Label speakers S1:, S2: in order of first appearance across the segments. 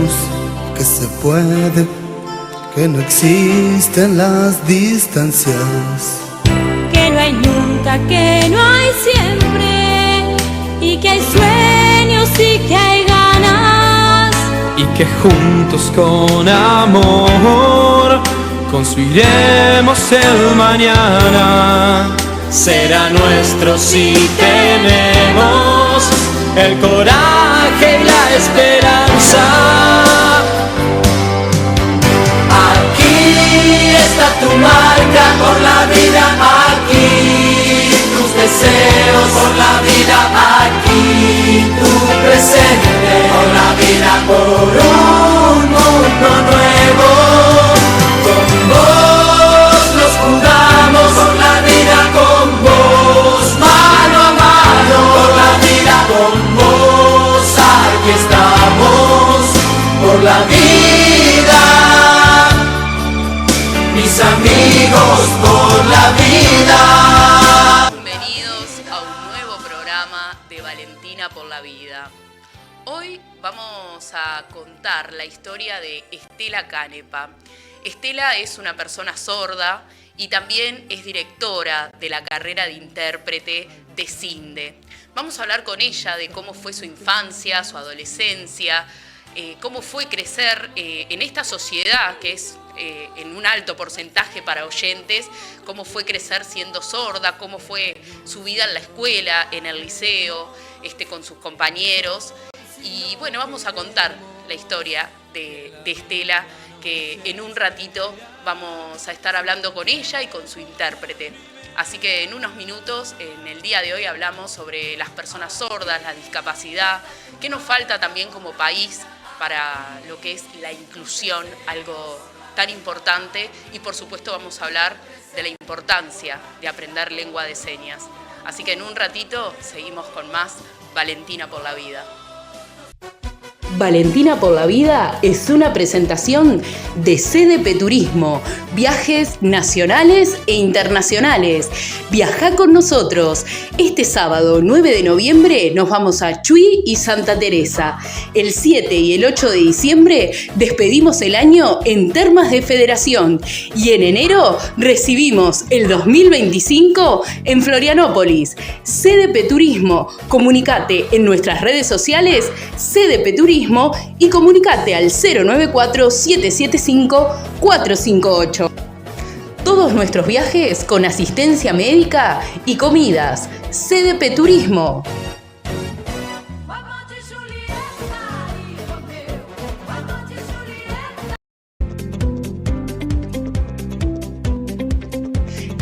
S1: sabemos que se puede, que no existen las distancias.
S2: Que no hay nunca, que no hay siempre, y que hay sueños y que hay ganas.
S3: Y que juntos con amor construiremos el mañana. Será nuestro si tenemos el coraje y la esperanza. Aquí está tu marca por la vida, aquí tus deseos por la vida, aquí tu presente por la vida, por un mundo nuevo. Con vos nos jugamos por la vida, con vos mano a mano por la vida, con vos aquí estamos por la vida, mis amigos por la vida.
S4: Bienvenidos a un nuevo programa de Valentina por la Vida. Hoy vamos a contar la historia de Estela Canepa. Estela es una persona sorda y también es directora de la carrera de intérprete de CINDE. Vamos a hablar con ella de cómo fue su infancia, su adolescencia, cómo fue crecer en esta sociedad que es en un alto porcentaje para oyentes, cómo fue crecer siendo sorda, cómo fue su vida en la escuela, en el liceo, con sus compañeros. Y bueno, vamos a contar la historia de Estela, que en un ratito vamos a estar hablando con ella y con su intérprete. Así que en unos minutos, en el día de hoy, hablamos sobre las personas sordas, la discapacidad, qué nos falta también como país para lo que es la inclusión, algo tan importante, y por supuesto vamos a hablar de la importancia de aprender lengua de señas. Así que en un ratito seguimos con más Valentina por la Vida.
S5: Valentina por la Vida es una presentación de CDP Turismo, viajes nacionales e internacionales. Viaja con nosotros. Este sábado 9 de noviembre nos vamos a Chuy y Santa Teresa. El 7 y el 8 de diciembre despedimos el año en Termas de Federación. Y en enero recibimos el 2025 en Florianópolis. CDP Turismo. Comunicate en nuestras redes sociales CDP Turismo y comunicate al 094-775-458. Todos nuestros viajes con asistencia médica y comidas. CDP Turismo.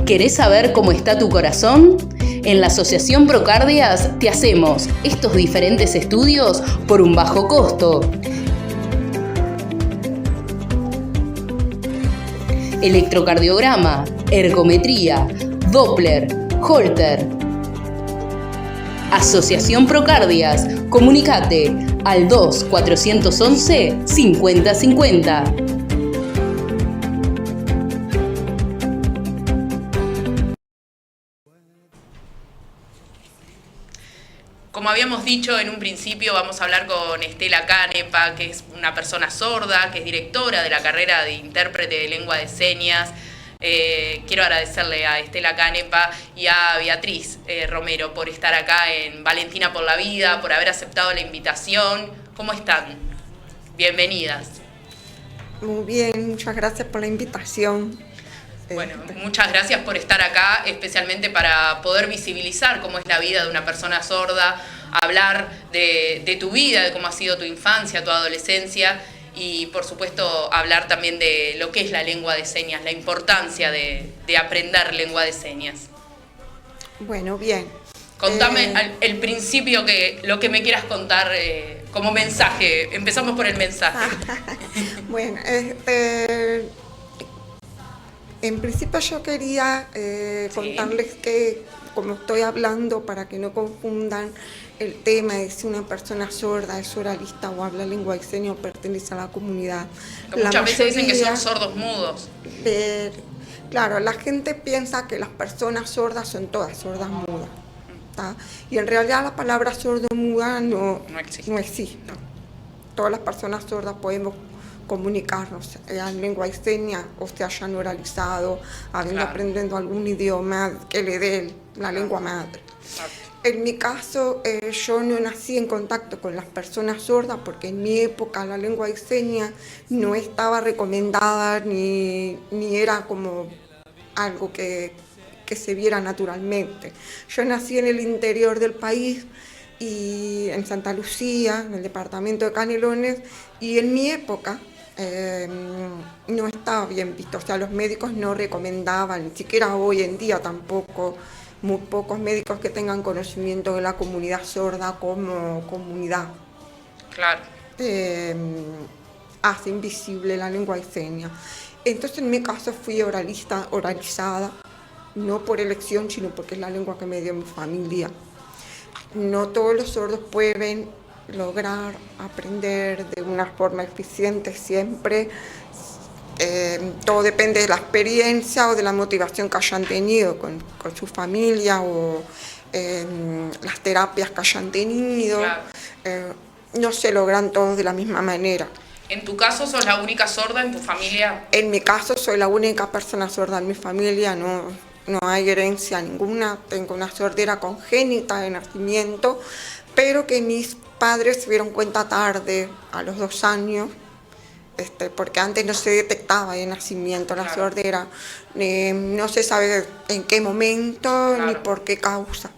S5: ¿Querés saber cómo está tu corazón? En la Asociación Procardias te hacemos estos diferentes estudios por un bajo costo. Electrocardiograma, ergometría, Doppler, Holter. Asociación Procardias, comunicate al 2-411-5050.
S4: Como habíamos dicho en un principio, vamos a hablar con Estela Canepa, que es una persona sorda, que es directora de la carrera de intérprete de lengua de señas. Quiero agradecerle a Estela Canepa y a Beatriz Romero por estar acá en Valentina por la Vida, por haber aceptado la invitación. ¿Cómo están? Bienvenidas.
S6: Muy bien, muchas gracias por la invitación.
S4: Bueno, muchas gracias por estar acá, especialmente para poder visibilizar cómo es la vida de una persona sorda, hablar de tu vida, de cómo ha sido tu infancia, tu adolescencia, y por supuesto hablar también de lo que es la lengua de señas, la importancia de aprender lengua de señas.
S6: Bueno, bien.
S4: Contame el principio, lo que me quieras contar como mensaje. Empezamos por el mensaje.
S6: Bueno, en principio yo quería contarles que, como estoy hablando, para que no confundan el tema de si una persona sorda es oralista o habla lengua de señas o pertenece a la comunidad.
S4: Muchas veces dicen que son sordos mudos.
S6: Claro, la gente piensa que las personas sordas son todas sordas mudas, ¿tá? Y en realidad la palabra sordo-muda no existe. todas las personas sordas podemos comunicarnos en lengua y señas, o sea, ya no oralizado, habiendo aprendiendo algún idioma que le dé la lengua madre. En mi caso, yo no nací en contacto con las personas sordas porque en mi época la lengua y señas no estaba recomendada ni era como algo que se viera naturalmente. Yo nací en el interior del país, y en Santa Lucía, en el departamento de Canelones, y en mi época no estaba bien visto, o sea, los médicos no recomendaban, ni siquiera hoy en día tampoco, muy pocos médicos que tengan conocimiento de la comunidad sorda como comunidad.
S4: Claro.
S6: Hace invisible la lengua y señas. Entonces en mi caso fui oralizada, no por elección, sino porque es la lengua que me dio mi familia. No todos los sordos pueden lograr aprender de una forma eficiente siempre. Todo depende de la experiencia o de la motivación que hayan tenido con su familia o las terapias que hayan tenido. Claro. No se logran todos de la misma manera.
S4: ¿En tu caso sos la única sorda en tu familia?
S6: En mi caso soy la única persona sorda en mi familia, no hay herencia ninguna, tengo una sordera congénita de nacimiento, pero que mis padres se dieron cuenta tarde, a los 2 años, porque antes no se detectaba de nacimiento la sordera, no se sabe en qué momento ni por qué causa.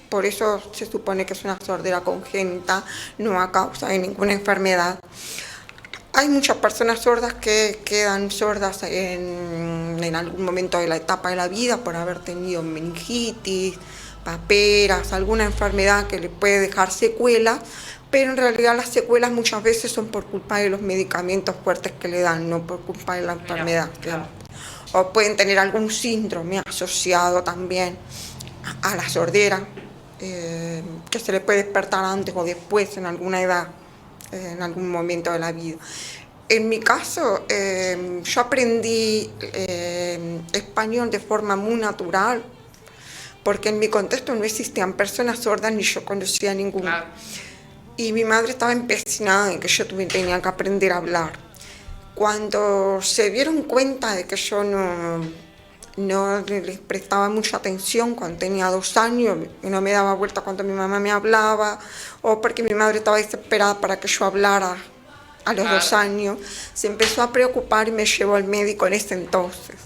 S6: Por eso se supone que es una sordera congénita, no a causa de ninguna enfermedad. Hay muchas personas sordas que quedan sordas en algún momento de la etapa de la vida por haber tenido meningitis, paperas, alguna enfermedad que le puede dejar secuelas, pero en realidad las secuelas muchas veces son por culpa de los medicamentos fuertes que le dan, no por culpa de la enfermedad. Claro. O pueden tener algún síndrome asociado también a la sordera, que se le puede despertar antes o después en alguna edad, en algún momento de la vida. En mi caso, yo aprendí español de forma muy natural, porque en mi contexto no existían personas sordas ni yo conocía ninguna. Claro. Y mi madre estaba empecinada en que yo tenía que aprender a hablar. Cuando se dieron cuenta de que yo no les prestaba mucha atención cuando tenía 2 años, y no me daba vuelta cuando mi mamá me hablaba, o porque mi madre estaba desesperada para que yo hablara a los 2 años, se empezó a preocupar y me llevó al médico en ese entonces.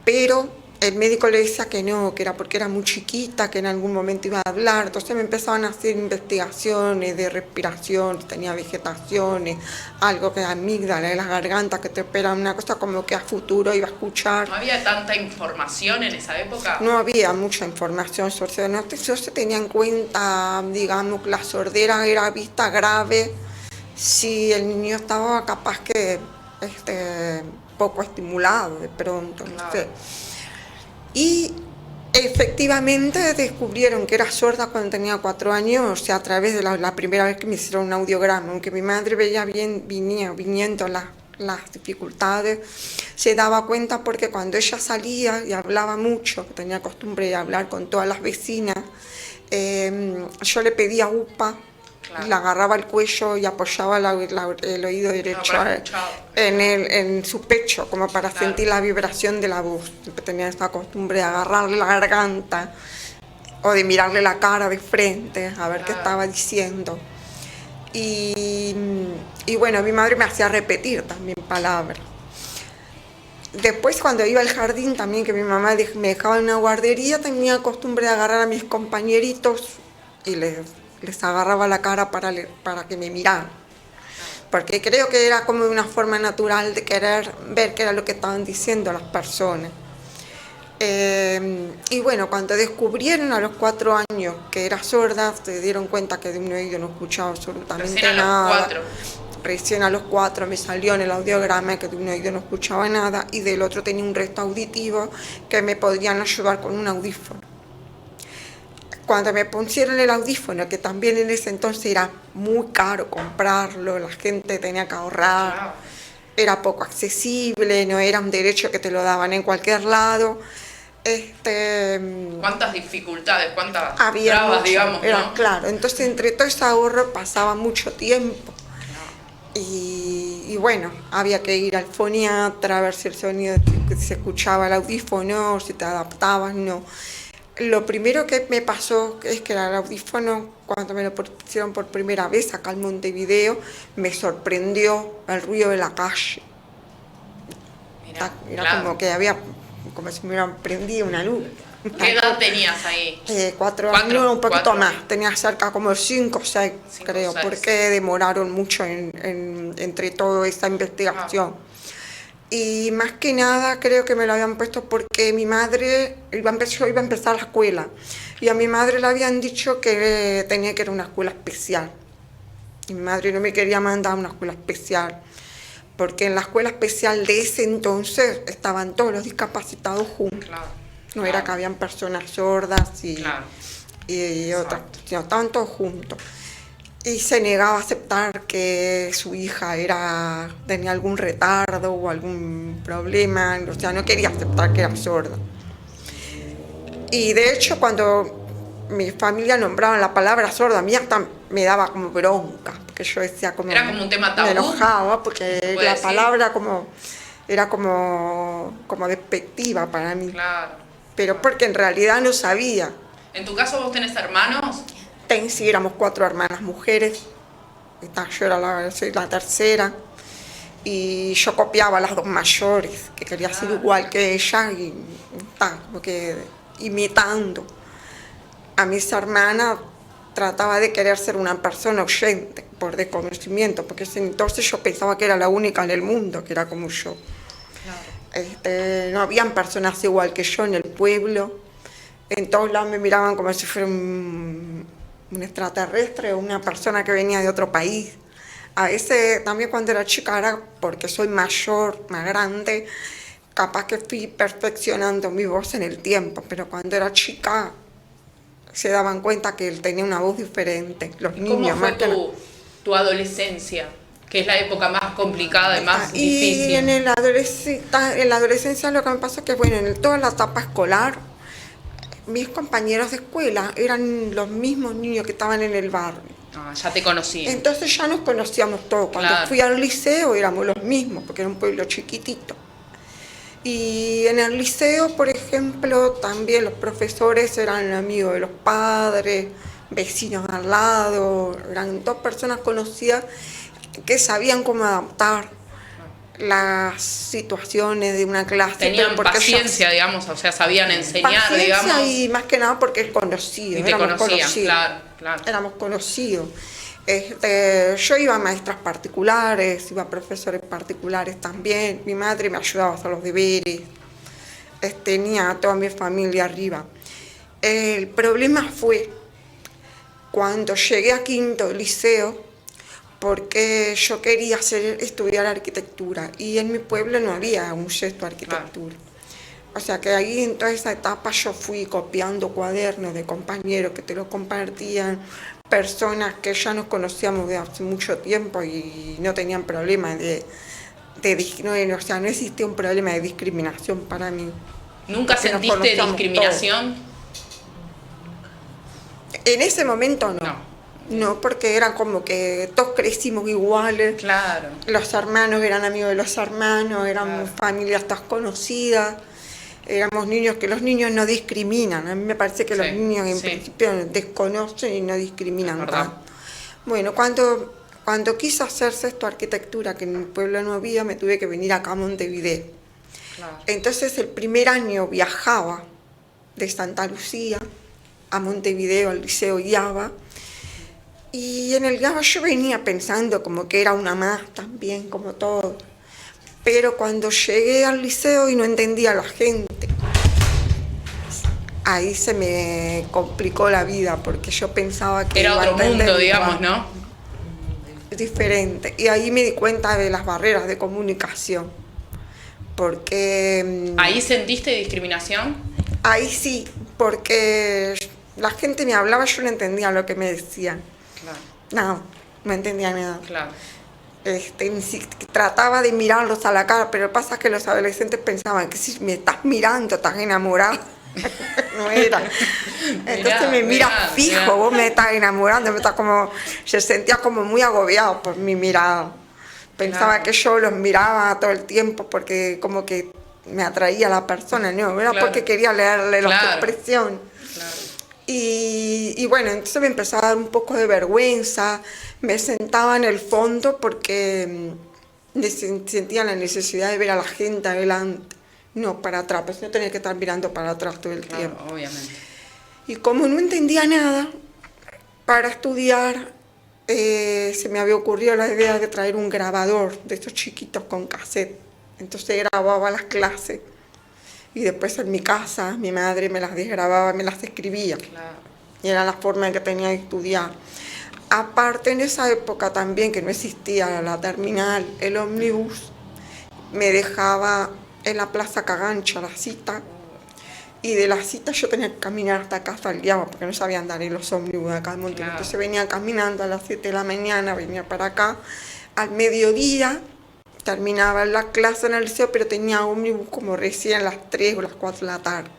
S6: Pero el médico le decía que no, que era porque era muy chiquita, que en algún momento iba a hablar. Entonces me empezaban a hacer investigaciones de respiración, tenía vegetaciones, algo que la amígdala de la garganta, que te espera una cosa como que a futuro iba a escuchar.
S4: ¿No había tanta información en esa época?
S6: No había mucha información sobre no se tenía en cuenta, digamos, que la sordera era vista grave si el niño estaba capaz que poco estimulado de pronto, no sé. Y efectivamente descubrieron que era sorda cuando tenía 4 años, o sea, a través de la primera vez que me hicieron un audiograma, aunque mi madre veía bien, viniendo las dificultades, se daba cuenta porque cuando ella salía y hablaba mucho, que tenía costumbre de hablar con todas las vecinas, yo le pedía upa. Claro. La agarraba el cuello y apoyaba el oído derecho en su pecho, como para sentir la vibración de la voz. Tenía esta costumbre de agarrarle la garganta o de mirarle la cara de frente a ver qué estaba diciendo. Y bueno, mi madre me hacía repetir también palabras. Después, cuando iba al jardín también, que mi mamá me dejaba en una guardería, tenía costumbre de agarrar a mis compañeritos y les agarraba la cara para que me miraran, porque creo que era como una forma natural de querer ver qué era lo que estaban diciendo las personas. Y bueno, cuando descubrieron a los 4 años que era sorda, se dieron cuenta que de un oído no escuchaba absolutamente nada. Recién a los 4 me salió en el audiograma que de un oído no escuchaba nada y del otro tenía un resto auditivo que me podrían ayudar con un audífono. Cuando me pusieron el audífono, que también en ese entonces era muy caro comprarlo, la gente tenía que ahorrar, era poco accesible, no era un derecho que te lo daban en cualquier lado.
S4: ¿Cuántas dificultades, cuántas
S6: había
S4: trabas,
S6: mucho,
S4: digamos?
S6: Era,
S4: ¿no?
S6: Claro, entonces entre todo ese ahorro pasaba mucho tiempo Y bueno, había que ir al foniatra a ver si el sonido que se escuchaba el audífono, si te adaptabas, no. Lo primero que me pasó es que el audífono, cuando me lo pusieron por primera vez acá en Montevideo, me sorprendió el ruido de la calle. Era
S4: claro.
S6: como que había, como si me hubieran prendido una luz.
S4: ¿Qué edad tenías ahí?
S6: 4 años, un poquito
S4: 4.
S6: más. Tenía cerca como 5 o 6, creo,
S4: 6.
S6: porque demoraron mucho entre toda esa investigación. Y más que nada creo que me lo habían puesto porque mi madre, yo iba a empezar la escuela, y a mi madre le habían dicho que tenía que ir a una escuela especial. Y mi madre no me quería mandar a una escuela especial, porque en la escuela especial de ese entonces estaban todos los discapacitados juntos.
S4: Claro.
S6: No era que habían personas sordas y otras, sino estaban todos juntos. Y se negaba a aceptar que su hija tenía algún retardo o algún problema, o sea, no quería aceptar que era sorda. Y de hecho, cuando mi familia nombraba la palabra sorda, a mí hasta me daba como bronca, porque yo decía como...
S4: Era como un tema tabú.
S6: Me enojaba, porque la palabra era como despectiva para mí.
S4: Claro.
S6: Pero porque en realidad no sabía.
S4: ¿En tu caso vos tenés hermanos?
S6: Sí, éramos 4 hermanas mujeres. Yo soy la tercera. Y yo copiaba a las 2 mayores, que quería ser igual que ella, y como que imitando a mis hermanas. Trataba de querer ser una persona oyente, por desconocimiento, porque entonces yo pensaba que era la única en el mundo que era como yo. Claro. No habían personas igual que yo en el pueblo. En todos lados me miraban como si fuera un extraterrestre o una persona que venía de otro país. A veces también cuando era chica era porque soy mayor, más grande, capaz que fui perfeccionando mi voz en el tiempo, pero cuando era chica se daban cuenta que él tenía una voz diferente. Los niños,
S4: ¿Cómo fue tu adolescencia? Que es la época más complicada y más difícil.
S6: Y en la adolescencia lo que me pasa es que, bueno, en toda la etapa escolar, mis compañeros de escuela eran los mismos niños que estaban en el barrio.
S4: Ya te conocí.
S6: Entonces ya nos conocíamos todos. Cuando fui al liceo éramos los mismos, porque era un pueblo chiquitito. Y en el liceo, por ejemplo, también los profesores eran amigos de los padres, vecinos al lado, eran 2 personas conocidas que sabían cómo adaptar las situaciones de una clase.
S4: Tenían paciencia, digamos, o sea, sabían enseñar,
S6: paciencia,
S4: digamos.
S6: Y más que nada porque es conocido.
S4: Y te conocían, claro.
S6: Éramos conocidos. Yo iba a maestras particulares, iba a profesores particulares también. Mi madre me ayudaba a hacer los deberes. Tenía a toda mi familia arriba. El problema fue cuando llegué a quinto liceo, porque yo quería estudiar arquitectura y en mi pueblo no había un gesto de arquitectura. O sea que ahí en toda esa etapa yo fui copiando cuadernos de compañeros que te lo compartían, personas que ya nos conocíamos de hace mucho tiempo y no tenían problema o sea, no existía un problema de discriminación para mí.
S4: ¿Nunca sentiste discriminación?
S6: En ese momento no. No, porque eran como que todos crecimos iguales.
S4: Claro.
S6: Los hermanos eran amigos de los hermanos, éramos familias todas conocidas. Éramos niños que los niños no discriminan. A mí me parece que los niños en principio desconocen y no discriminan tanto. Bueno, cuando quise hacer sexto arquitectura, que en mi pueblo no había, me tuve que venir acá a Montevideo. Claro. Entonces el primer año viajaba de Santa Lucía a Montevideo, al Liceo IABA. Y en el IABA yo venía pensando como que era una más también, como todo. Pero cuando llegué al liceo y no entendía a la gente, ahí se me complicó la vida, porque yo pensaba que
S4: era otro mundo, digamos, ¿no?
S6: Diferente. Y ahí me di cuenta de las barreras de comunicación. Porque...
S4: ¿Ahí sentiste discriminación?
S6: Ahí sí, porque la gente me hablaba, yo no entendía lo que me decían. Claro. No entendía nada. Claro. Trataba de mirarlos a la cara, pero pasa que los adolescentes pensaban que si me estás mirando, estás enamorado. No era. Entonces me miras fijo, vos me estás enamorando, yo sentía como muy agobiado por mi mirada. Pensaba
S4: Claro.
S6: que yo los miraba todo el tiempo porque como que me atraía la persona, no, era
S4: Claro.
S6: porque quería leerle la
S4: Claro.
S6: expresión.
S4: Claro.
S6: Y bueno, entonces me empezaba a dar un poco de vergüenza, me sentaba en el fondo porque sentía la necesidad de ver a la gente adelante, no para atrás, pues no tenía que estar mirando para atrás todo el tiempo.
S4: Claro, obviamente.
S6: Y como no entendía nada, para estudiar se me había ocurrido la idea de traer un grabador de estos chiquitos con cassette. Entonces grababa las clases y después en mi casa mi madre me las desgrababa, me las escribía.
S4: Claro.
S6: Y era la forma en que tenía de estudiar. Aparte, en esa época también, que no existía la terminal, el ómnibus me dejaba en la Plaza Cagancha, la cita, y de la cita yo tenía que caminar hasta acá, hasta el Guiaba, porque no sabía andar en los ómnibus de acá de Montevideo.
S4: Claro.
S6: Entonces venía caminando a las 7 de la mañana, venía para acá, al mediodía, terminaba la clase en el liceo, pero tenía ómnibus como recién a las 3 o las 4 de la tarde.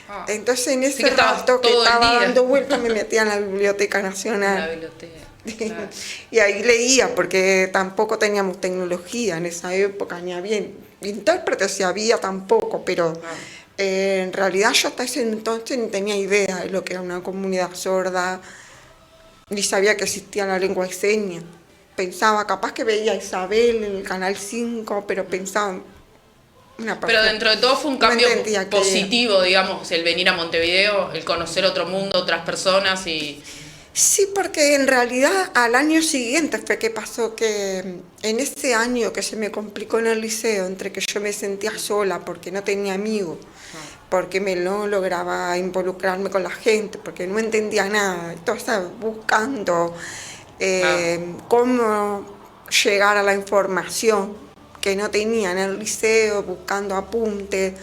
S4: Ah.
S6: Entonces en
S4: Así
S6: ese
S4: que estabas
S6: rato que
S4: todo el
S6: estaba
S4: día.
S6: dando vueltas me metía en la Biblioteca Nacional.
S4: La biblioteca. Claro.
S6: Y ahí leía, porque tampoco teníamos tecnología en esa época, ni había intérpretes, si había tampoco, pero en realidad yo hasta ese entonces ni tenía idea de lo que era una comunidad sorda, ni sabía que existía la lengua de señas. Pensaba, capaz que veía a Isabel en el Canal 5, pero pensaba una
S4: Pero
S6: persona.
S4: dentro de todo fue un
S6: No
S4: cambio
S6: entendía qué era.
S4: positivo, digamos, el venir a Montevideo, el conocer otro mundo, otras personas y...
S6: Sí, porque en realidad al año siguiente fue que pasó que en ese año que se me complicó en el liceo, entre que yo me sentía sola porque no tenía amigos, porque no lograba involucrarme con la gente, porque no entendía nada, entonces buscando cómo llegar a la información que no tenía en el liceo, buscando apuntes,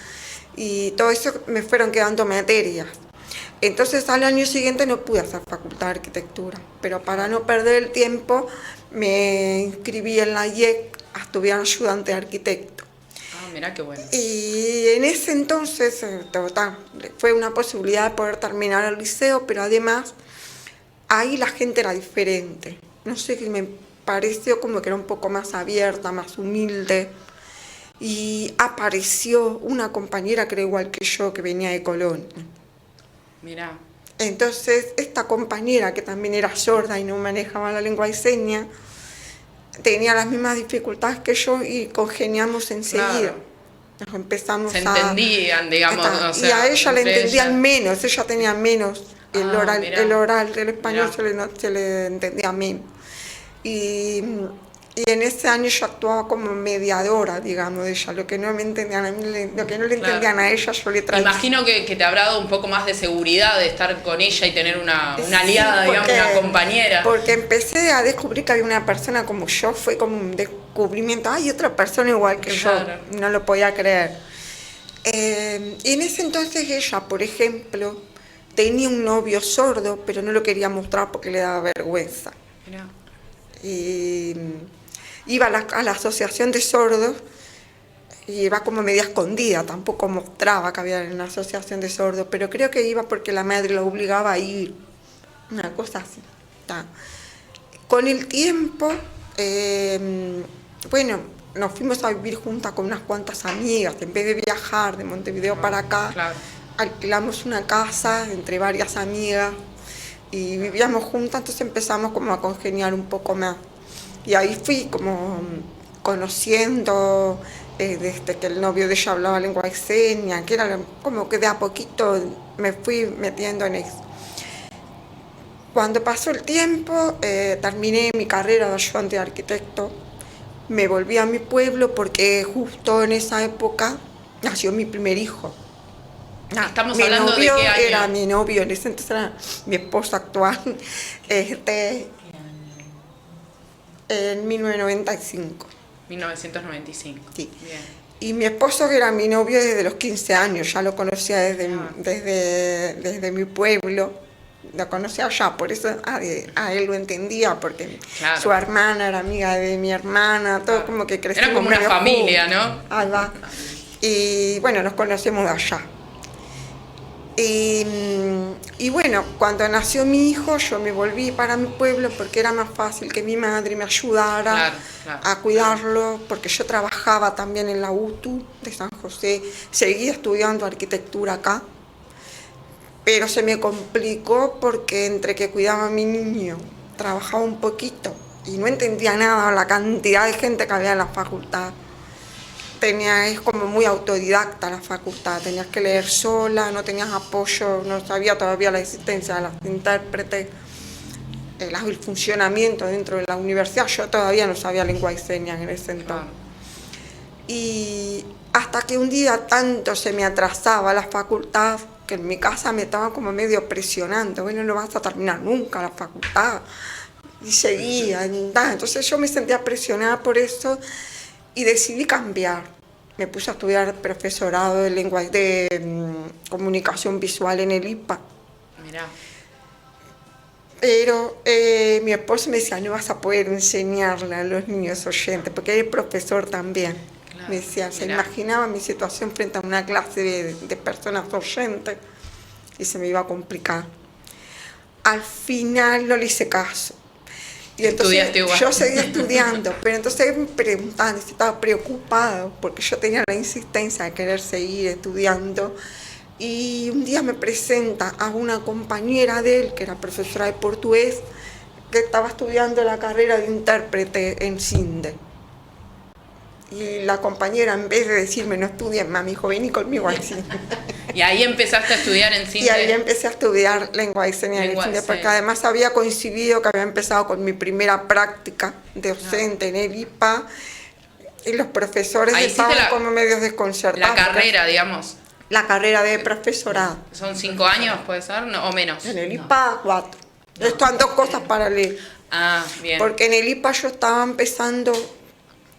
S6: y todo eso me fueron quedando materias. Entonces al año siguiente no pude hacer facultad de arquitectura, pero para no perder el tiempo me inscribí en la IEC a estudiar ayudante de arquitecto.
S4: Ah, mirá qué bueno.
S6: Y en ese entonces fue una posibilidad de poder terminar el liceo, pero además ahí la gente era diferente. No sé, que me pareció como que era un poco más abierta, más humilde. Y apareció una compañera que era igual que yo, que venía de Colón.
S4: Mirá.
S6: Entonces, esta compañera, que también era sorda y no manejaba la lengua de señas, tenía las mismas dificultades que yo y congeniamos enseguida.
S4: Claro.
S6: Nos empezamos
S4: Se entendían, digamos, o sea,
S6: y a ella le
S4: entre
S6: entendían
S4: ellas.
S6: menos, ella tenía menos, el
S4: Ah, mirá.
S6: oral del español
S4: Mirá.
S6: se le entendía menos. Y en ese año yo actuaba como mediadora, digamos, de ella. Lo que no me entendían a mí, lo que no le entendían a ella, yo le traía.
S4: Imagino que te habrá dado un poco más de seguridad de estar con ella y tener una
S6: Sí,
S4: aliada, digamos,
S6: porque-
S4: una compañera.
S6: Porque empecé a descubrir que había una persona como yo, fue como un descubrimiento. Hay otra persona igual que
S4: Claro.
S6: yo, no lo podía creer. Y en ese entonces ella, por ejemplo, tenía un novio sordo, pero no lo quería mostrar porque le daba vergüenza.
S4: Mirá.
S6: Y iba a la asociación de sordos y iba como media escondida, tampoco mostraba que había una asociación de sordos, pero creo que iba porque la madre lo obligaba a ir, una cosa así. Ta. Con el tiempo, bueno, nos fuimos a vivir juntas con unas cuantas amigas. En vez de viajar de Montevideo para acá,
S4: Claro.
S6: alquilamos una casa entre varias amigas y vivíamos juntas, entonces empezamos como a congeniar un poco más. Y ahí fui como conociendo, desde que el novio de ella hablaba lengua de señas, que era como que de a poquito me fui metiendo en eso. Cuando pasó el tiempo, terminé mi carrera de ayudante de arquitecto, me volví a mi pueblo porque justo en esa época nació mi primer hijo.
S4: Estamos
S6: Mi
S4: hablando de
S6: novio
S4: qué año.
S6: era mi novio, en ese entonces era mi esposo actual, en 1995.
S4: 1995.
S6: Sí.
S4: Bien.
S6: Y mi esposo, que era mi novio desde los 15 años, ya lo conocía desde mi pueblo, lo conocía allá, por eso a él lo entendía, porque
S4: Claro.
S6: su hermana era amiga de mi hermana, todo como que crecimos.
S4: Era como una
S6: medio
S4: familia,
S6: juntos.
S4: ¿no?
S6: Ahí va. Y bueno, nos conocemos de allá. Y bueno, cuando nació mi hijo, yo me volví para mi pueblo porque era más fácil que mi madre me ayudara a cuidarlo, porque yo trabajaba también en la UTU de San José, seguía estudiando arquitectura acá, pero se me complicó porque entre que cuidaba a mi niño, trabajaba un poquito y no entendía nada la cantidad de gente que había en la facultad. Es como muy autodidacta la facultad, tenías que leer sola, no tenías apoyo, no sabía todavía la existencia de las intérpretes, el funcionamiento dentro de la universidad, yo todavía no sabía lengua y señas en ese entonces. Y hasta que un día tanto se me atrasaba la facultad, que en mi casa me estaba como medio presionando, bueno, no vas a terminar nunca la facultad, y seguía, entonces yo me sentía presionada por eso, y decidí cambiar. Me puse a estudiar profesorado de lengua de comunicación visual en el IPA.
S4: Mirá.
S6: Pero mi esposo me decía, no vas a poder enseñarle a los niños oyentes, porque él es profesor también. Claro, me decía, se imaginaba mi situación frente a una clase de personas oyentes y se me iba a complicar. Al final no le hice caso. Y entonces yo seguía estudiando, pero entonces me preguntaban, estaba preocupado porque yo tenía la insistencia de querer seguir estudiando. Y un día me presenta a una compañera de él, que era profesora de portugués, que estaba estudiando la carrera de intérprete en CINDE. Y la compañera, en vez de decirme no estudies más, me dijo, vení conmigo al CINDE.
S4: ¿Y ahí empezaste a estudiar en CINDE?
S6: Y ahí empecé a estudiar lengua y señas en CINDE, porque además había coincidido que había empezado con mi primera práctica docente en el IPA, y los profesores estaban como medios desconcertados.
S4: La carrera, digamos.
S6: La carrera de profesorado.
S4: ¿Son 5 años, puede ser? No, o menos.
S6: En el IPA, 4. Están dos cosas paralelas.
S4: Ah, bien.
S6: Porque en el IPA yo estaba empezando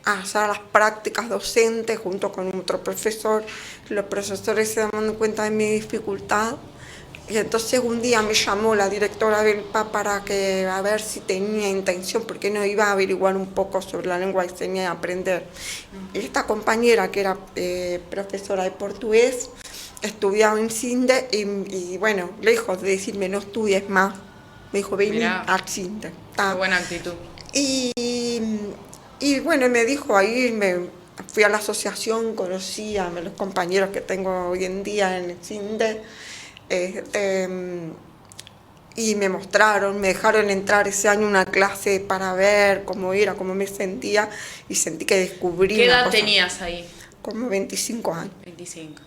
S6: a hacer las prácticas docentes junto con otro profesor. Los profesores se daban cuenta de mi dificultad. Y entonces un día me llamó la directora del IPA para que a ver si tenía intención, porque no iba a averiguar un poco sobre la lengua y señas y aprender. Y esta compañera, que era profesora de portugués, estudiaba en CINDE y bueno, lejos de decirme no estudies más, me dijo vení al CINDE.
S4: Qué buena actitud.
S6: Y bueno, me dijo ahí, me fui a la asociación, conocí a los compañeros que tengo hoy en día en el CINDE, y me mostraron, me dejaron entrar ese año una clase para ver cómo era, cómo me sentía, y sentí que descubrí.
S4: ¿Qué edad tenías ahí?
S6: Como 25 años.
S4: 25.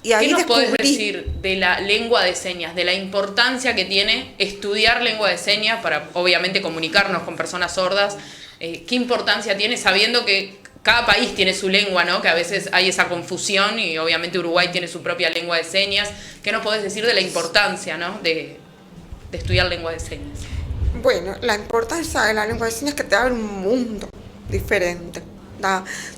S6: Y ahí
S4: ¿Qué nos podés decir de la lengua de señas, de la importancia que tiene estudiar lengua de señas para, obviamente, comunicarnos con personas sordas? ¿Qué importancia tiene sabiendo que cada país tiene su lengua, ¿no? Que a veces hay esa confusión y obviamente Uruguay tiene su propia lengua de señas. ¿Qué nos podés decir de la importancia, ¿no? de estudiar lengua de señas?
S6: Bueno, la importancia de la lengua de señas es que te abre un mundo diferente.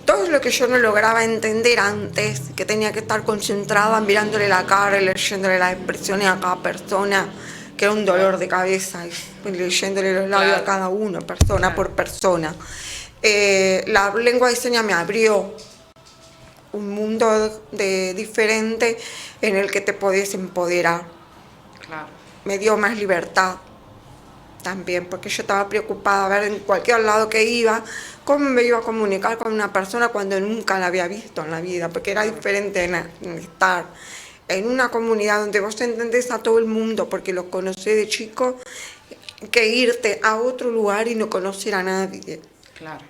S6: Todo lo que yo no lograba entender antes, que tenía que estar concentrada mirándole la cara y leyéndole las expresiones a cada persona, que era un dolor de cabeza, y leyéndole los labios a cada uno, persona por persona. La lengua de señas me abrió un mundo diferente en el que te podías empoderar.
S4: Claro.
S6: Me dio más libertad también, porque yo estaba preocupada a ver en cualquier lado que iba cómo me iba a comunicar con una persona cuando nunca la había visto en la vida, porque era diferente en estar en una comunidad donde vos entendés a todo el mundo porque los conocés de chico, que irte a otro lugar y no conocer a nadie.
S4: Claro.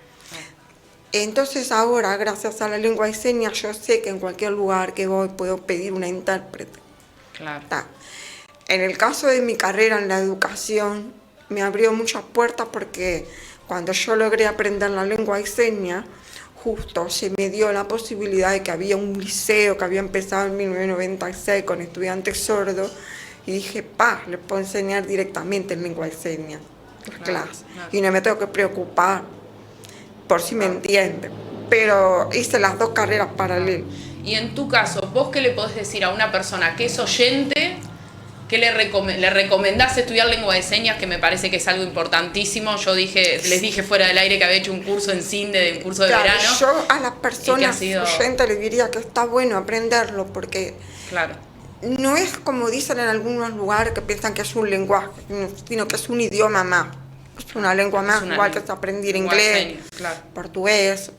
S6: Entonces ahora, gracias a la lengua de señas, yo sé que en cualquier lugar que voy puedo pedir una intérprete.
S4: Claro.
S6: En el caso de mi carrera en la educación, me abrió muchas puertas porque cuando yo logré aprender la lengua de señas, justo se me dio la posibilidad de que había un liceo que había empezado en 1996 con estudiantes sordos, y dije, les puedo enseñar directamente en lengua de señas, las clases, y no me tengo que preocupar por si me entienden. Pero hice las dos carreras paralelas.
S4: Y en tu caso, ¿vos qué le podés decir a una persona que es oyente? ¿Qué le recomendás estudiar lengua de señas? Que me parece que es algo importantísimo. Les dije fuera del aire que había hecho un curso en CINDE, un curso de verano.
S6: Yo a las personas oyentes les diría que está bueno aprenderlo porque no es como dicen en algunos lugares que piensan que es un lenguaje, sino que es un idioma más. Es una lengua más, igual que es aprender inglés,
S4: claro.
S6: portugués.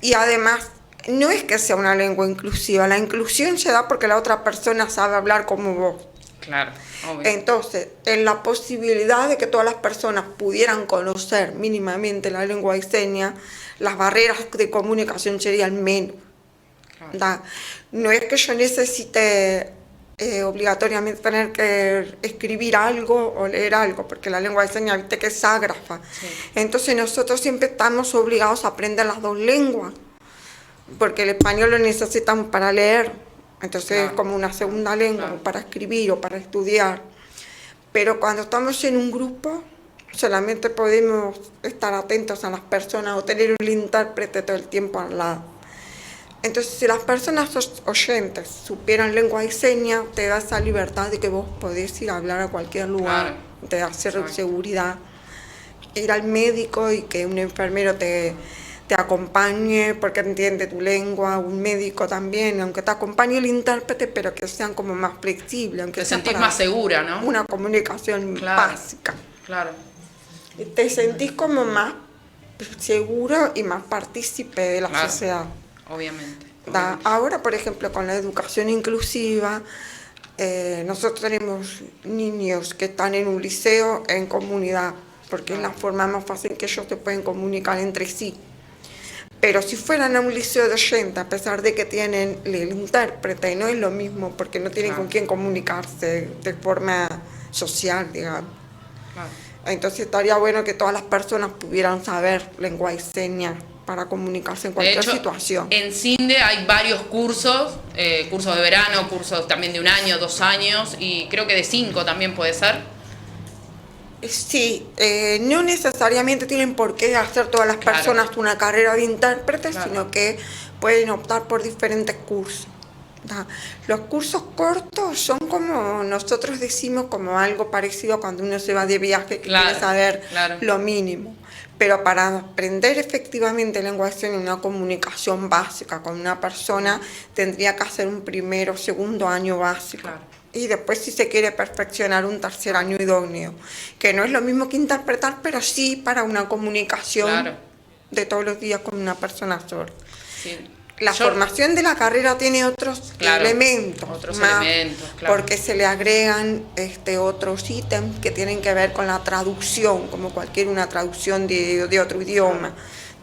S6: Y además, no es que sea una lengua inclusiva, la inclusión se da porque la otra persona sabe hablar como vos.
S4: Claro, obvio.
S6: Entonces, en la posibilidad de que todas las personas pudieran conocer mínimamente la lengua de señas, las barreras de comunicación serían menos.
S4: Claro.
S6: No es que yo necesite obligatoriamente tener que escribir algo o leer algo, porque la lengua de señas, viste que es ágrafa.
S4: Sí.
S6: Entonces nosotros siempre estamos obligados a aprender las dos lenguas, porque el español lo necesitamos para leer, entonces
S4: Claro.
S6: es como una segunda lengua,
S4: Claro.
S6: para escribir o para estudiar. Pero cuando estamos en un grupo, solamente podemos estar atentos a las personas o tener un intérprete todo el tiempo al lado. Entonces, si las personas oyentes supieran lengua de señas, te da esa libertad de que vos podés ir a hablar a cualquier lugar,
S4: Claro.
S6: te da hacer
S4: Exacto.
S6: seguridad, ir al médico y que un enfermero te acompañe porque entiende tu lengua, un médico también, aunque te acompañe el intérprete, pero que sean como más flexibles, aunque
S4: Te
S6: sea
S4: sentís
S6: para
S4: más segura, ¿no?
S6: una comunicación
S4: Claro.
S6: básica.
S4: Claro.
S6: Te sentís como más seguro y más partícipe de la
S4: Claro.
S6: sociedad.
S4: Obviamente.
S6: Ahora, por ejemplo, con la educación inclusiva, nosotros tenemos niños que están en un liceo en comunidad, porque es la forma más fácil que ellos se pueden comunicar entre sí. Pero si fueran a un liceo de oyentes, a pesar de que tienen el intérprete, no es lo mismo, porque no tienen
S4: Claro.
S6: con quién comunicarse de forma social, digamos.
S4: Claro.
S6: Entonces estaría bueno que todas las personas pudieran saber lengua y señas para comunicarse en
S4: De
S6: cualquier
S4: hecho,
S6: situación.
S4: en CINDE hay varios cursos, cursos de verano, cursos también de 1 año, 2 años y creo que de 5 también puede ser.
S6: Sí, no necesariamente tienen por qué hacer todas las
S4: Claro.
S6: personas una carrera de intérprete,
S4: Claro.
S6: sino que pueden optar por diferentes cursos. Los cursos cortos son como nosotros decimos, como algo parecido a cuando uno se va de viaje, que
S4: Claro,
S6: quiere saber
S4: claro.
S6: lo mínimo. Pero para aprender efectivamente lengua de señas, una comunicación básica con una persona, tendría que hacer un primero o segundo año básico.
S4: Claro.
S6: Y después, si se quiere perfeccionar, un tercer año idóneo, que no es lo mismo que interpretar, pero sí para una comunicación
S4: Claro.
S6: de todos los días con una persona sorda.
S4: Sí.
S6: La
S4: Yo-
S6: formación de la carrera tiene otros
S4: Claro,
S6: elementos,
S4: otros
S6: más,
S4: elementos, claro.
S6: porque se le agregan otros ítems que tienen que ver con la traducción, como una traducción de otro idioma,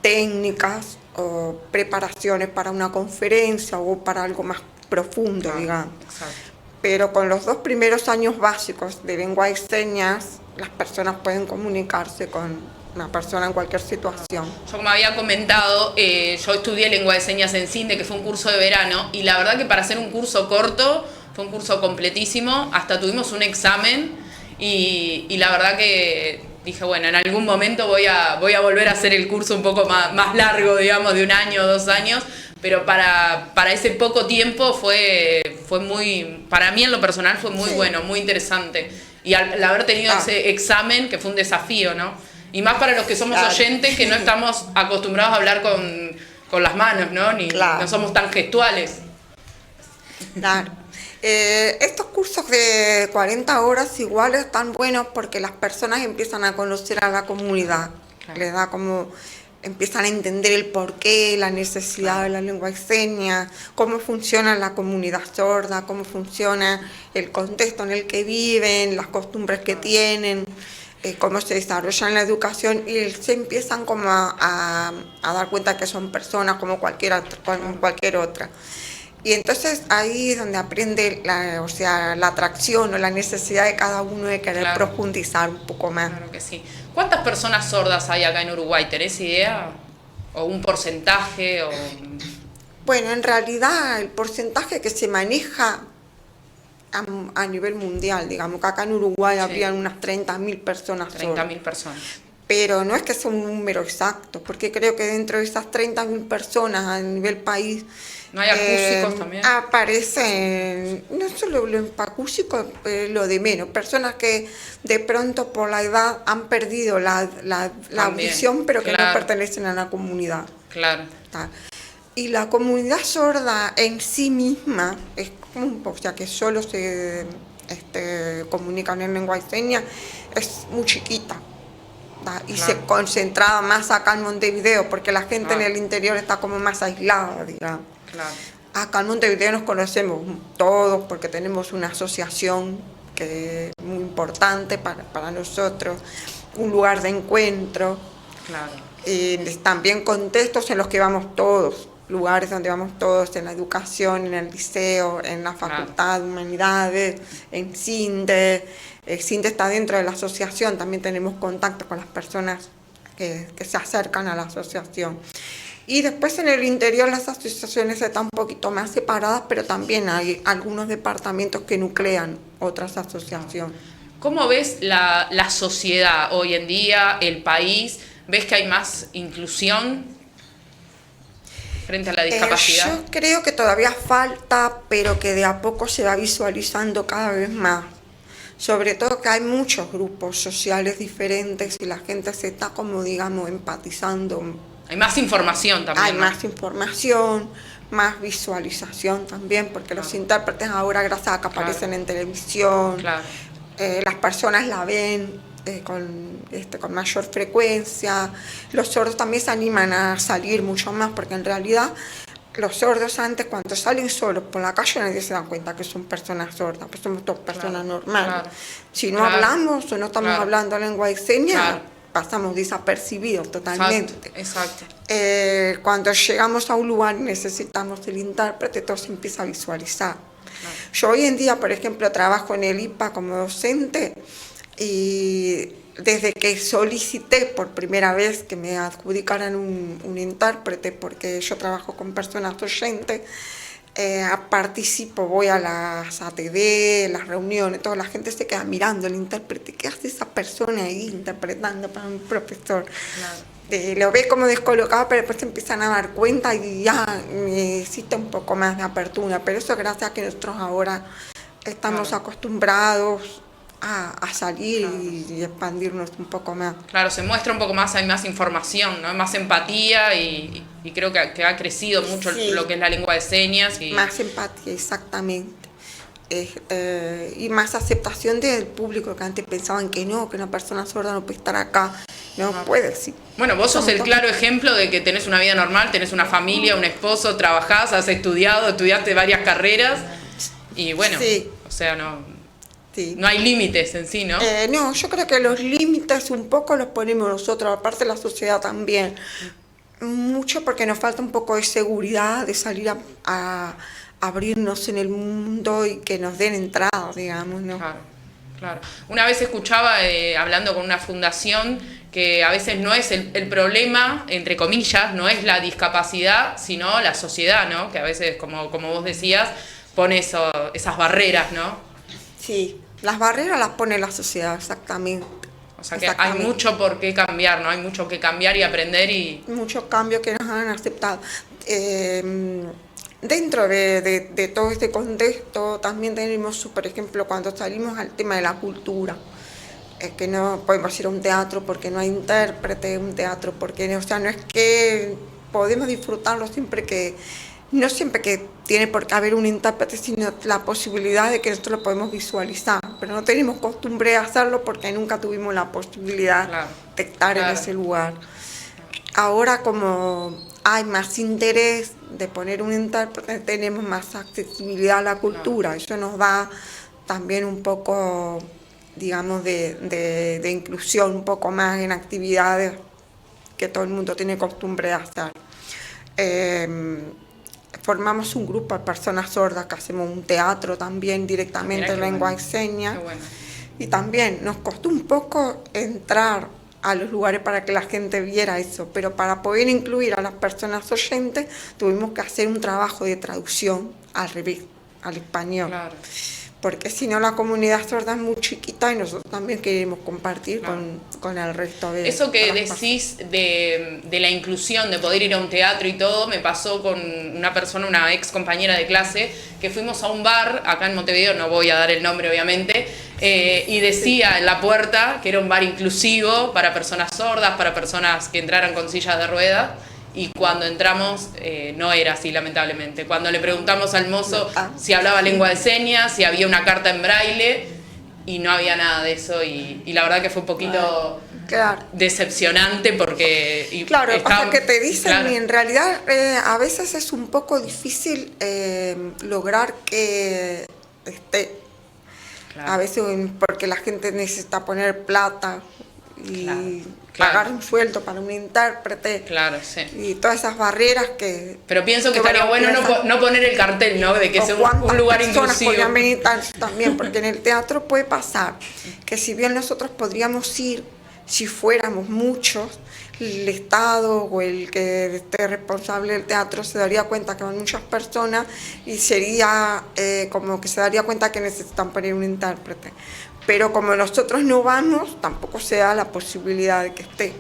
S6: técnicas o preparaciones para una conferencia o para algo más profundo,
S4: Claro,
S6: digamos.
S4: exacto.
S6: Pero con los 2 primeros años básicos de lengua y señas, las personas pueden comunicarse con una persona en cualquier situación.
S4: Yo como había comentado, yo estudié lengua de señas en CINDE, que fue un curso de verano, y la verdad que para hacer un curso corto, fue un curso completísimo, hasta tuvimos un examen, y la verdad que dije, bueno, en algún momento voy a volver a hacer el curso un poco más largo, digamos, de 1 año, 2 años, pero para ese poco tiempo fue muy, para mí en lo personal fue muy
S6: Sí.
S4: bueno, muy interesante. Y al haber tenido ese examen, que fue un desafío, ¿no? Y más para los que somos
S6: Claro.
S4: oyentes, que no estamos acostumbrados a hablar con las manos, ¿no?
S6: Claro.
S4: No somos tan gestuales.
S6: Claro. Estos cursos de 40 horas igual están buenos porque las personas empiezan a conocer a la comunidad.
S4: Claro.
S6: Les da como, empiezan a entender el porqué, la necesidad de la lengua de señas, cómo funciona la comunidad sorda, cómo funciona el contexto en el que viven, las costumbres que tienen, cómo se desarrolla en la educación, y se empiezan como a dar cuenta que son personas como cualquier otra. Y entonces ahí es donde aprende la atracción o la necesidad de cada uno de querer
S4: Claro.
S6: profundizar un poco más.
S4: Claro que sí. ¿Cuántas personas sordas hay acá en Uruguay? ¿Tenés idea? ¿O un porcentaje? O...
S6: Bueno, en realidad el porcentaje que se maneja a nivel mundial, digamos que acá en Uruguay
S4: Sí.
S6: habrían unas 30.000 personas sordas.
S4: 30.000 personas.
S6: Pero no es que sea un número exacto, porque creo que dentro de esas 30.000 personas a nivel país
S4: ¿No hay acúsicos también?
S6: aparecen, no solo lo acúsicos, lo de menos, personas que de pronto por la edad han perdido la
S4: También,
S6: audición, pero que
S4: claro.
S6: no pertenecen a la comunidad.
S4: Claro.
S6: ¿Tá? Y la comunidad sorda en sí misma o sea que solo se comunican en lengua de señas, es muy chiquita. Y
S4: Claro.
S6: se concentraba más acá en Montevideo, porque la gente en el interior está como más aislada, digamos.
S4: Claro.
S6: Acá en Montevideo nos conocemos todos porque tenemos una asociación que es muy importante para nosotros, un lugar de encuentro,
S4: Claro.
S6: también contextos en los que vamos todos, lugares donde vamos todos, en la educación, en el liceo, en la Facultad de Humanidades, en CINDE. CINDE está dentro de la asociación, también tenemos contacto con las personas que se acercan a la asociación. Y después en el interior las asociaciones están un poquito más separadas, pero también hay algunos departamentos que nuclean otras asociaciones.
S4: ¿Cómo ves la sociedad hoy en día, el país? ¿Ves que hay más inclusión frente a la discapacidad?
S6: Yo creo que todavía falta, pero que de a poco se va visualizando cada vez más. Sobre todo que hay muchos grupos sociales diferentes y la gente se está como, digamos, empatizando.
S4: Hay más información también.
S6: Hay
S4: ¿no?
S6: más información, más visualización también, porque los intérpretes ahora, gracias a que aparecen en televisión,
S4: Claro.
S6: las personas la ven con mayor frecuencia. Los sordos también se animan a salir mucho más, porque en realidad los sordos antes, cuando salen solos por la calle, nadie se da cuenta que son personas sordas, pues somos todas personas normales.
S4: Claro.
S6: Si no
S4: Claro.
S6: hablamos o no estamos
S4: Claro.
S6: hablando lengua de señas,
S4: Claro.
S6: pasamos desapercibidos totalmente.
S4: Exacto.
S6: Cuando llegamos a un lugar y necesitamos el intérprete, todo se empieza a visualizar. Yo hoy en día, por ejemplo, trabajo en el IPA como docente y desde que solicité por primera vez que me adjudicaran un intérprete, porque yo trabajo con personas oyentes, participo, voy a las ATD, las reuniones, toda la gente se queda mirando el intérprete. ¿Qué hace esa persona ahí interpretando para un profesor? Lo ve como descolocado, pero después se empiezan a dar cuenta y ya necesita un poco más de apertura. Pero eso gracias a que nosotros ahora estamos acostumbrados a salir y expandirnos un poco más.
S4: Claro, se muestra un poco más, hay más información, ¿no? Más empatía y creo que ha crecido mucho
S6: Sí.
S4: lo que es la lengua de señas. Y
S6: Más empatía, exactamente. Y más aceptación del público, que antes pensaban que una persona sorda no puede estar acá. No puede, sí.
S4: Bueno, vos sos
S6: Somos
S4: el
S6: todos.
S4: claro ejemplo de que tenés una vida normal, tenés una familia, un esposo, trabajás, has estudiaste varias carreras y bueno,
S6: Sí.
S4: o sea,
S6: Sí.
S4: no hay límites en sí, ¿no?
S6: No, yo creo que los límites un poco los ponemos nosotros, aparte la sociedad también. Mucho porque nos falta un poco de seguridad, de salir a abrirnos en el mundo y que nos den entrada, digamos, ¿no?
S4: Claro. Una vez escuchaba, hablando con una fundación, que a veces no es el problema, entre comillas, no es la discapacidad, sino la sociedad, ¿no? Que a veces, como vos decías, pone esas barreras, ¿no?
S6: Sí, las barreras las pone la sociedad, exactamente.
S4: O sea que hay mucho por qué cambiar, ¿no? Hay mucho que cambiar y aprender y...
S6: Muchos cambios que nos han aceptado. Dentro de todo este contexto también tenemos, por ejemplo, cuando salimos al tema de la cultura, que no podemos ir a un teatro porque no hay intérprete, un teatro porque no, o sea, no es que podemos disfrutarlo no siempre que tiene por qué haber un intérprete, sino la posibilidad de que nosotros lo podemos visualizar, pero no tenemos costumbre de hacerlo porque nunca tuvimos la posibilidad de estar en ese lugar. Ahora, como hay más interés de poner un intérprete, tenemos más accesibilidad a la cultura. Eso nos da también un poco, digamos, de inclusión, un poco más en actividades que todo el mundo tiene costumbre de hacer. Formamos un grupo de personas sordas que hacemos un teatro también directamente en lengua de señas. Y también nos costó un poco entrar a los lugares para que la gente viera eso, pero para poder incluir a las personas oyentes tuvimos que hacer un trabajo de traducción al revés, al español.
S4: Claro.
S6: Porque si no la comunidad sorda es muy chiquita y nosotros también queremos compartir con el resto de...
S4: Eso que
S6: de las
S4: decís de la inclusión, de poder ir a un teatro y todo, me pasó con una persona, una ex compañera de clase, que fuimos a un bar acá en Montevideo, no voy a dar el nombre obviamente, y decía en la puerta que era un bar inclusivo para personas sordas, para personas que entraran con sillas de ruedas, y cuando entramos no era así, lamentablemente. Cuando le preguntamos al mozo si hablaba lengua de señas, si había una carta en braille, y no había nada de eso, y la verdad que fue un poquito decepcionante porque...
S6: Claro, hasta que te dicen, y en realidad a veces es un poco difícil lograr que esté. A veces porque la gente necesita poner plata y pagar un sueldo para un intérprete.
S4: Claro, sí.
S6: Y todas esas barreras que...
S4: Pero pienso que estaría bueno no poner el cartel, ¿no? De que sea un lugar inclusivo.
S6: Podrían venir también, porque en el teatro puede pasar que si bien nosotros podríamos ir, si fuéramos muchos, el Estado o el que esté responsable del teatro se daría cuenta que van muchas personas y sería como que se daría cuenta que necesitan poner un intérprete. Pero como nosotros no vamos, tampoco se da la posibilidad de que esté,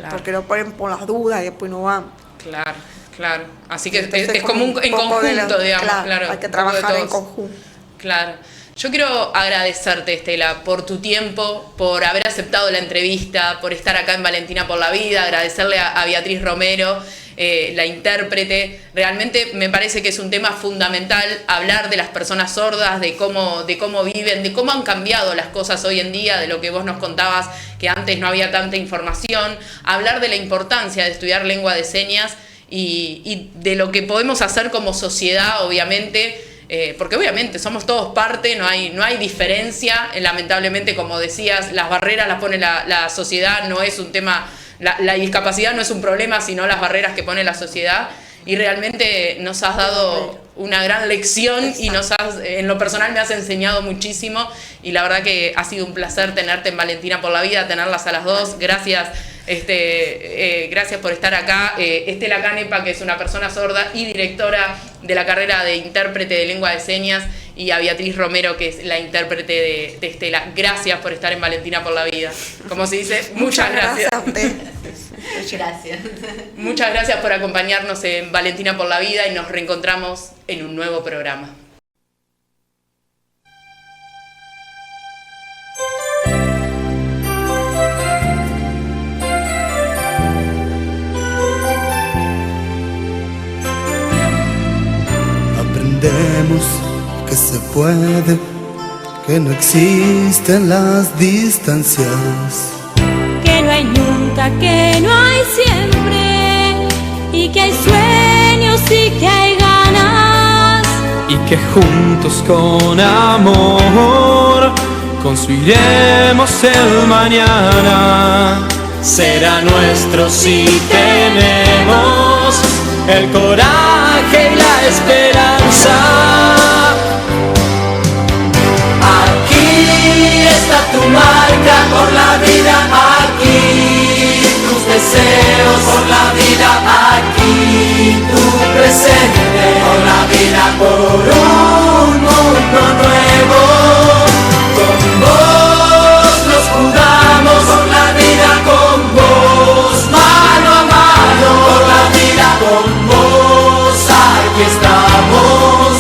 S6: porque lo ponen por las dudas y después no van.
S4: Claro, claro. Así que es como en conjunto, digamos. Claro,
S6: hay que trabajar en conjunto.
S4: Claro. Yo quiero agradecerte, Estela, por tu tiempo, por haber aceptado la entrevista, por estar acá en Valentina por la Vida, agradecerle a Beatriz Romero, la intérprete. Realmente me parece que es un tema fundamental hablar de las personas sordas, de cómo viven, de cómo han cambiado las cosas hoy en día, de lo que vos nos contabas, que antes no había tanta información, hablar de la importancia de estudiar lengua de señas y de lo que podemos hacer como sociedad, obviamente, porque obviamente somos todos parte, no hay diferencia, lamentablemente, como decías, las barreras las pone la sociedad, no es un tema, la discapacidad no es un problema, sino las barreras que pone la sociedad, y realmente nos has dado una gran lección y en lo personal me has enseñado muchísimo, y la verdad que ha sido un placer tenerte en Valentina por la Vida, tenerlas a las dos. Gracias. Gracias por estar acá. Estela Canepa, que es una persona sorda y directora de la carrera de intérprete de lengua de señas, y a Beatriz Romero, que es la intérprete de Estela. Gracias por estar en Valentina por la Vida. Como se dice, muchas gracias.
S5: Gracias.
S4: Muchas gracias por acompañarnos en Valentina por la Vida, y nos reencontramos en un nuevo programa.
S1: Aprendemos que se puede, que no existen las distancias,
S2: que no hay nunca, que no hay siempre, y que hay sueños y que hay ganas,
S3: y que juntos con amor construiremos el mañana. Será nuestro si tenemos el coraje y la esperanza. Aquí está tu marca por la vida, aquí tus deseos por la vida, aquí tu presente por la vida, por un mundo nuevo. Con vos nos jugamos por la vida, con vos mano a mano por la vida, con vos aquí estamos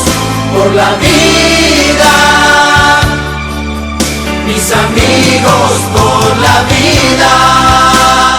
S3: por la vida, mis amigos por la vida.